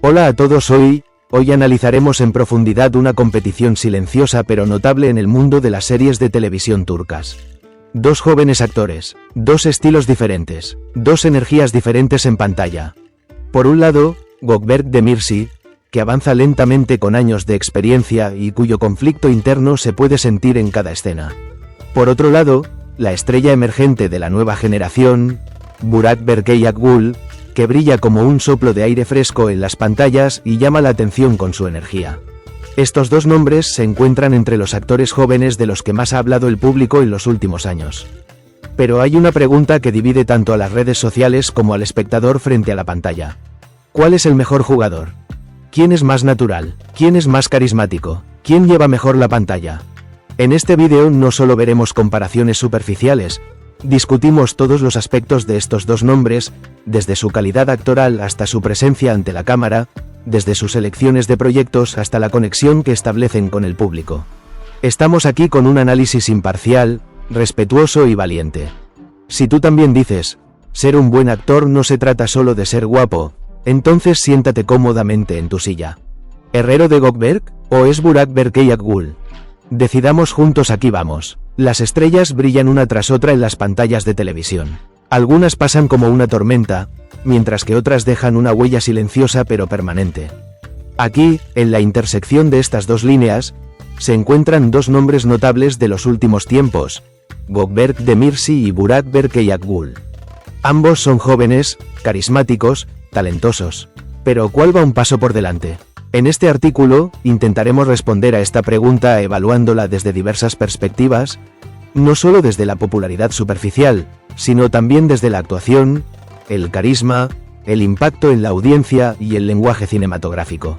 Hola a todos, hoy analizaremos en profundidad una competición silenciosa pero notable en el mundo de las series de televisión turcas. Dos jóvenes actores, dos estilos diferentes, dos energías diferentes en pantalla. Por un lado, Gökberk Demirci, que avanza lentamente con años de experiencia y cuyo conflicto interno se puede sentir en cada escena. Por otro lado, la estrella emergente de la nueva generación, Burak Berkeyakgul, que brilla como un soplo de aire fresco en las pantallas y llama la atención con su energía. Estos dos nombres se encuentran entre los actores jóvenes de los que más ha hablado el público en los últimos años. Pero hay una pregunta que divide tanto a las redes sociales como al espectador frente a la pantalla. ¿Cuál es el mejor jugador? ¿Quién es más natural? ¿Quién es más carismático? ¿Quién lleva mejor la pantalla? En este vídeo no solo veremos comparaciones superficiales, discutimos todos los aspectos de estos dos nombres, desde su calidad actoral hasta su presencia ante la cámara, desde sus elecciones de proyectos hasta la conexión que establecen con el público. Estamos aquí con un análisis imparcial, respetuoso y valiente. Si tú también dices, ser un buen actor no se trata solo de ser guapo, entonces siéntate cómodamente en tu silla. ¿Herrero de Gökberk o es Burak Berkeyakgul? Decidamos juntos, aquí vamos. Las estrellas brillan una tras otra en las pantallas de televisión. Algunas pasan como una tormenta, mientras que otras dejan una huella silenciosa pero permanente. Aquí, en la intersección de estas dos líneas, se encuentran dos nombres notables de los últimos tiempos, Gökberk Demirci y Burak Berkeyakgul. Ambos son jóvenes, carismáticos, talentosos. Pero ¿cuál va un paso por delante? En este artículo, intentaremos responder a esta pregunta evaluándola desde diversas perspectivas, no solo desde la popularidad superficial, sino también desde la actuación, el carisma, el impacto en la audiencia y el lenguaje cinematográfico.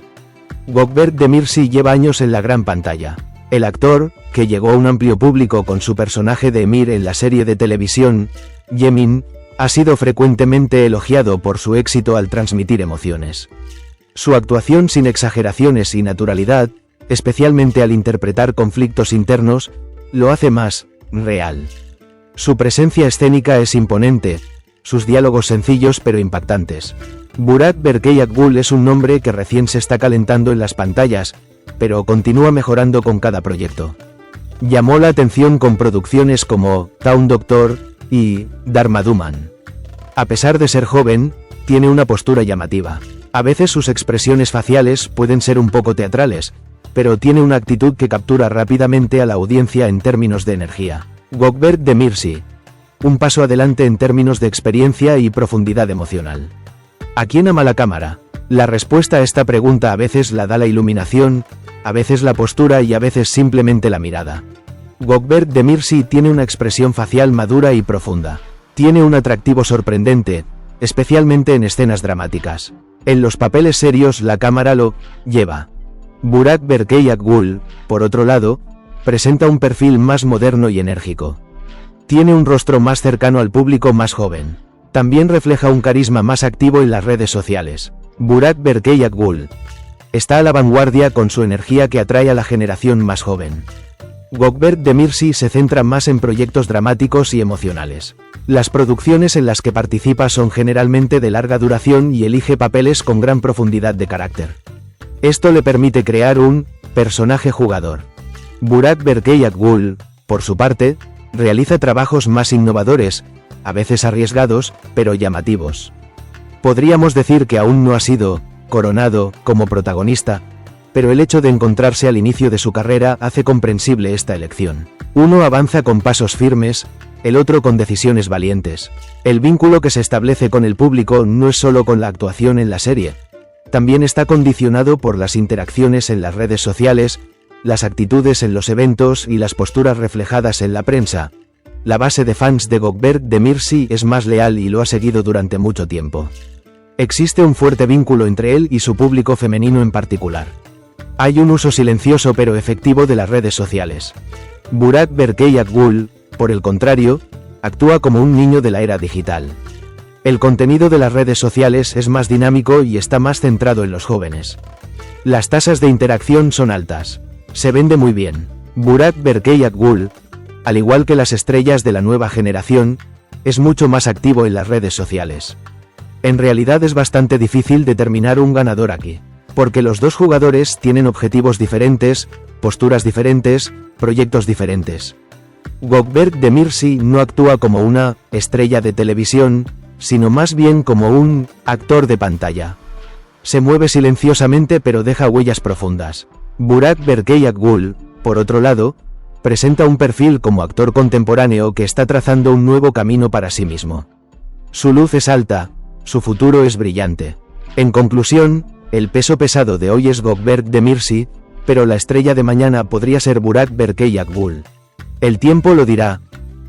Gökberk Demirci lleva años en la gran pantalla. El actor, que llegó a un amplio público con su personaje de Emir en la serie de televisión, Yemin, ha sido frecuentemente elogiado por su éxito al transmitir emociones. Su actuación sin exageraciones y naturalidad, especialmente al interpretar conflictos internos, lo hace más real. Su presencia escénica es imponente, sus diálogos sencillos pero impactantes. Burak Berkeyakgul es un nombre que recién se está calentando en las pantallas, pero continúa mejorando con cada proyecto. Llamó la atención con producciones como Town Doctor y Darmaduman. A pesar de ser joven, tiene una postura llamativa. A veces sus expresiones faciales pueden ser un poco teatrales, pero tiene una actitud que captura rápidamente a la audiencia en términos de energía. Gökberk Demirci. Un paso adelante en términos de experiencia y profundidad emocional. ¿A quién ama la cámara? La respuesta a esta pregunta a veces la da la iluminación, a veces la postura y a veces simplemente la mirada. Gökberk Demirci tiene una expresión facial madura y profunda. Tiene un atractivo sorprendente, especialmente en escenas dramáticas. En los papeles serios la cámara lo lleva. Burak Berkeyakgul, por otro lado, presenta un perfil más moderno y enérgico. Tiene un rostro más cercano al público más joven. También refleja un carisma más activo en las redes sociales. Burak Berkeyakgul está a la vanguardia con su energía que atrae a la generación más joven. Gökberk Demirci se centra más en proyectos dramáticos y emocionales. Las producciones en las que participa son generalmente de larga duración y elige papeles con gran profundidad de carácter. Esto le permite crear un personaje jugador. Burak Berkeyakgul, por su parte, realiza trabajos más innovadores, a veces arriesgados, pero llamativos. Podríamos decir que aún no ha sido coronado como protagonista, pero el hecho de encontrarse al inicio de su carrera hace comprensible esta elección. Uno avanza con pasos firmes, el otro con decisiones valientes. El vínculo que se establece con el público no es solo con la actuación en la serie, también está condicionado por las interacciones en las redes sociales, las actitudes en los eventos y las posturas reflejadas en la prensa. La base de fans de Gökberk Demirci es más leal y lo ha seguido durante mucho tiempo. Existe un fuerte vínculo entre él y su público femenino en particular. Hay un uso silencioso pero efectivo de las redes sociales. Burak Berkeyakgul, por el contrario, actúa como un niño de la era digital. El contenido de las redes sociales es más dinámico y está más centrado en los jóvenes. Las tasas de interacción son altas. Se vende muy bien. Burak Berkeyakgul, al igual que las estrellas de la nueva generación, es mucho más activo en las redes sociales. En realidad es bastante difícil determinar un ganador aquí, porque los dos jugadores tienen objetivos diferentes, posturas diferentes, proyectos diferentes. Gökberk Demirci no actúa como una estrella de televisión, sino más bien como un actor de pantalla. Se mueve silenciosamente pero deja huellas profundas. Burak Berkeyakgul, por otro lado, presenta un perfil como actor contemporáneo que está trazando un nuevo camino para sí mismo. Su luz es alta, su futuro es brillante. En conclusión, el peso pesado de hoy es Gökberk Demirci, pero la estrella de mañana podría ser Burak Berkeyakgul. El tiempo lo dirá,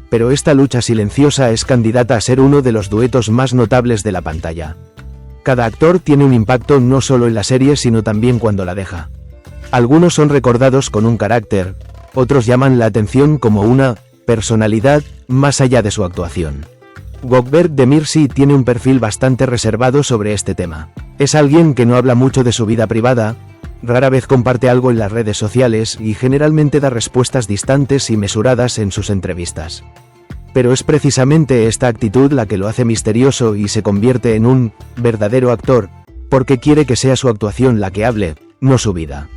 pero esta lucha silenciosa es candidata a ser uno de los duetos más notables de la pantalla. Cada actor tiene un impacto no solo en la serie sino también cuando la deja. Algunos son recordados con un carácter, otros llaman la atención como una personalidad más allá de su actuación. Gökberk Demirci tiene un perfil bastante reservado sobre este tema. Es alguien que no habla mucho de su vida privada, rara vez comparte algo en las redes sociales y generalmente da respuestas distantes y mesuradas en sus entrevistas. Pero es precisamente esta actitud la que lo hace misterioso y se convierte en un verdadero actor, porque quiere que sea su actuación la que hable, no su vida.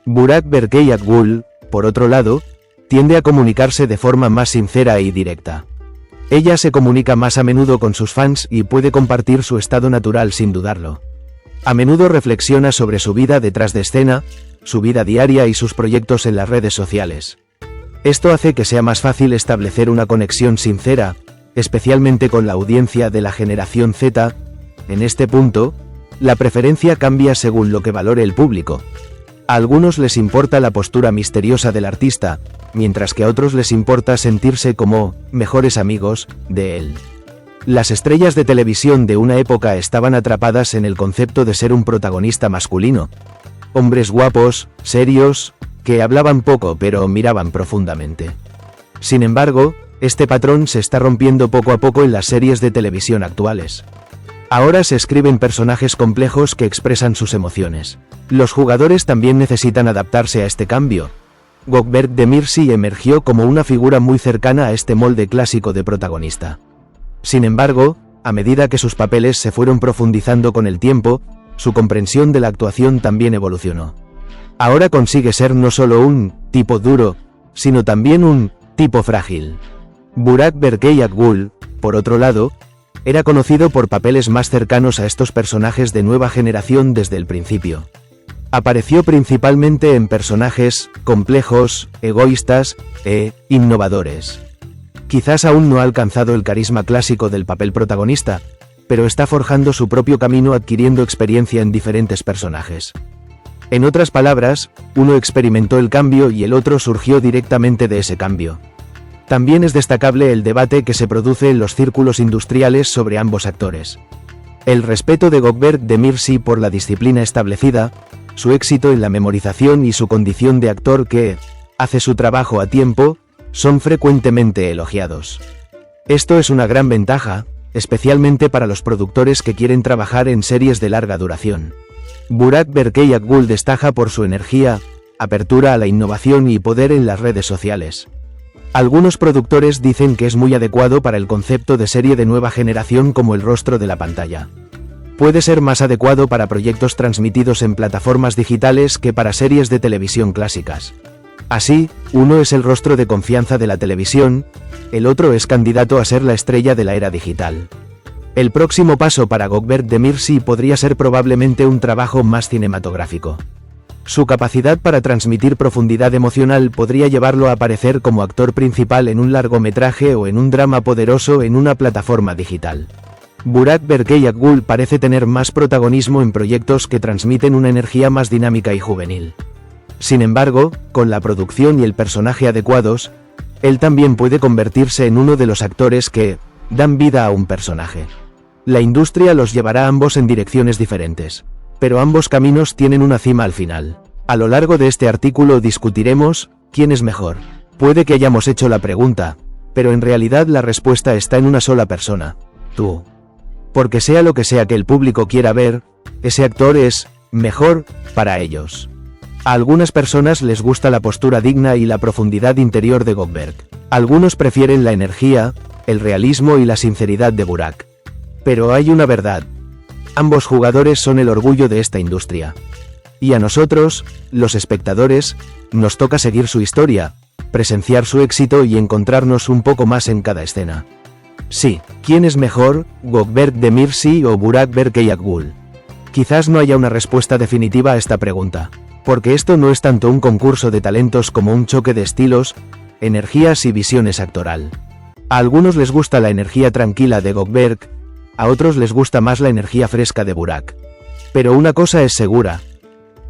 Burak Berkeyakgul, por otro lado, tiende a comunicarse de forma más sincera y directa. Ella se comunica más a menudo con sus fans y puede compartir su estado natural sin dudarlo. A menudo reflexiona sobre su vida detrás de escena, su vida diaria y sus proyectos en las redes sociales. Esto hace que sea más fácil establecer una conexión sincera, especialmente con la audiencia de la generación Z. En este punto, la preferencia cambia según lo que valore el público. A algunos les importa la postura misteriosa del artista, mientras que a otros les importa sentirse como mejores amigos de él. Las estrellas de televisión de una época estaban atrapadas en el concepto de ser un protagonista masculino. Hombres guapos, serios, que hablaban poco pero miraban profundamente. Sin embargo, este patrón se está rompiendo poco a poco en las series de televisión actuales. Ahora se escriben personajes complejos que expresan sus emociones. Los jugadores también necesitan adaptarse a este cambio. Gökberk Demirci emergió como una figura muy cercana a este molde clásico de protagonista. Sin embargo, a medida que sus papeles se fueron profundizando con el tiempo, su comprensión de la actuación también evolucionó. Ahora consigue ser no solo un tipo duro, sino también un tipo frágil. Burak Berkeyakgul, por otro lado, era conocido por papeles más cercanos a estos personajes de nueva generación desde el principio. Apareció principalmente en personajes complejos, egoístas e innovadores. Quizás aún no ha alcanzado el carisma clásico del papel protagonista, pero está forjando su propio camino adquiriendo experiencia en diferentes personajes. En otras palabras, uno experimentó el cambio y el otro surgió directamente de ese cambio. También es destacable el debate que se produce en los círculos industriales sobre ambos actores. El respeto de Gökberk Demirci por la disciplina establecida, su éxito en la memorización y su condición de actor que hace su trabajo a tiempo, son frecuentemente elogiados. Esto es una gran ventaja, especialmente para los productores que quieren trabajar en series de larga duración. Burak Berkeyakgul destaca por su energía, apertura a la innovación y poder en las redes sociales. Algunos productores dicen que es muy adecuado para el concepto de serie de nueva generación como el rostro de la pantalla. Puede ser más adecuado para proyectos transmitidos en plataformas digitales que para series de televisión clásicas. Así, uno es el rostro de confianza de la televisión, el otro es candidato a ser la estrella de la era digital. El próximo paso para Gökberk Demirci podría ser probablemente un trabajo más cinematográfico. Su capacidad para transmitir profundidad emocional podría llevarlo a aparecer como actor principal en un largometraje o en un drama poderoso en una plataforma digital. Burak Berkeyakgul parece tener más protagonismo en proyectos que transmiten una energía más dinámica y juvenil. Sin embargo, con la producción y el personaje adecuados, él también puede convertirse en uno de los actores que dan vida a un personaje. La industria los llevará a ambos en direcciones diferentes, pero ambos caminos tienen una cima al final. A lo largo de este artículo discutiremos quién es mejor. Puede que hayamos hecho la pregunta, pero en realidad la respuesta está en una sola persona: tú. Porque sea lo que sea que el público quiera ver, ese actor es mejor para ellos. A algunas personas les gusta la postura digna y la profundidad interior de Gökberk. Algunos prefieren la energía, el realismo y la sinceridad de Burak. Pero hay una verdad: Ambos jugadores son el orgullo de esta industria. Y a nosotros, los espectadores, nos toca seguir su historia, presenciar su éxito y encontrarnos un poco más en cada escena. Sí, ¿quién es mejor, Gökberk Demirci o Burak Berkeyakgul? Quizás no haya una respuesta definitiva a esta pregunta, porque esto no es tanto un concurso de talentos como un choque de estilos, energías y visiones actoral. A algunos les gusta la energía tranquila de Gökberk, a otros les gusta más la energía fresca de Burak. Pero una cosa es segura.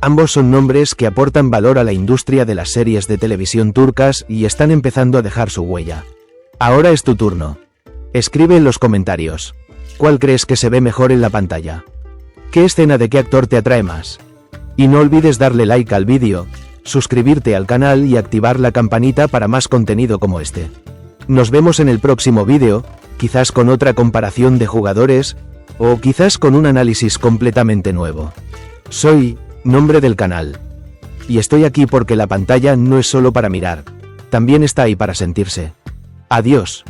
Ambos son nombres que aportan valor a la industria de las series de televisión turcas y están empezando a dejar su huella. Ahora es tu turno. Escribe en los comentarios. ¿Cuál crees que se ve mejor en la pantalla? ¿Qué escena de qué actor te atrae más? Y no olvides darle like al vídeo, suscribirte al canal y activar la campanita para más contenido como este. Nos vemos en el próximo vídeo, quizás con otra comparación de jugadores, o quizás con un análisis completamente nuevo. Soy Nombre del canal. Y estoy aquí porque la pantalla no es solo para mirar, también está ahí para sentirse. Adiós.